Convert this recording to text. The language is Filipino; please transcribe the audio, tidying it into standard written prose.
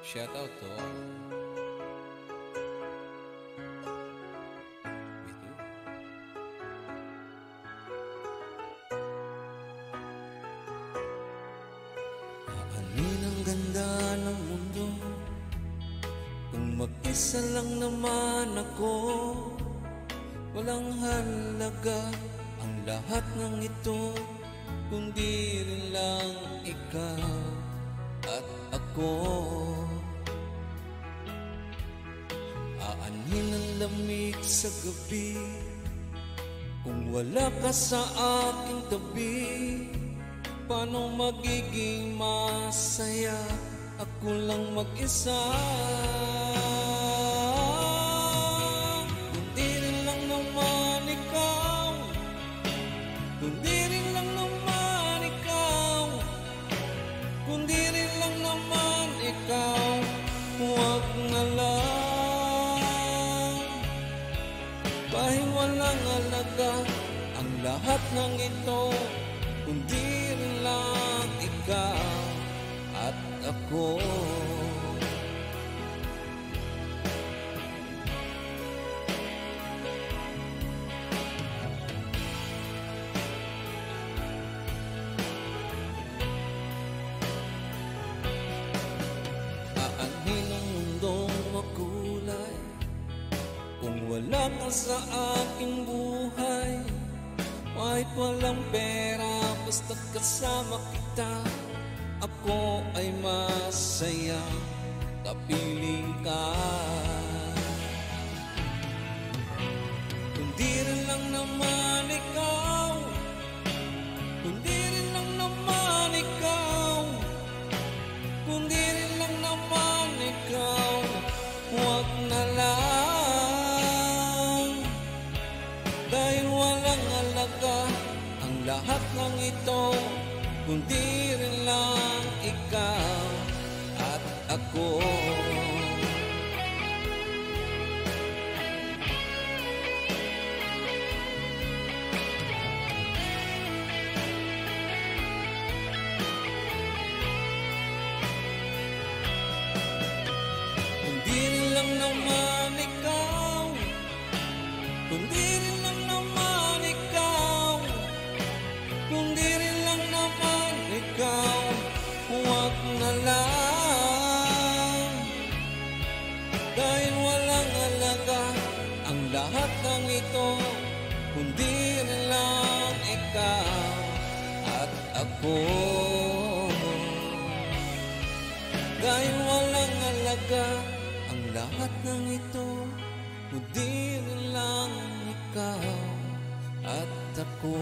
Shout out to all. Me too. Aanin ang ganda ng mundo kung mag-isa lang naman ako. Walang halaga ang lahat ng ito, kundi rin lang ikaw at ako. Aanhin ang lamig sa gabi kung wala ka sa aking tabi. Paano magiging masaya ako lang mag-isa? Kundi rin lang naman ikaw, kundi rin lang naman ikaw, kundi rin lang naman ikaw. Huwag na lang, kahit walang halaga ang lahat ng ito, kundi rin lang ikaw at ako. Aanhin ang mundong makulay kung wala ka sa aking buhay. Kahit walang pera, basta kasama kita, ako ay masaya, kapiling ka. Kundi rin lang naman ikaw, kundi rin lang naman ikaw, kundi rin lang naman ikaw. Huwag na lang, dahil walang halaga ang lahat ng ito, kundi rin lang ikaw at ako. Kundi rin lang naman ikaw, kundi rin lang naman ikaw, kundi rin lang naman ikaw. Huwag na lang, dahil walang halaga ang lahat ng ito, kundi rin lang ikaw at ako. Dahil walang halaga ang lahat ng ito, kundi rin lang ikaw at ako.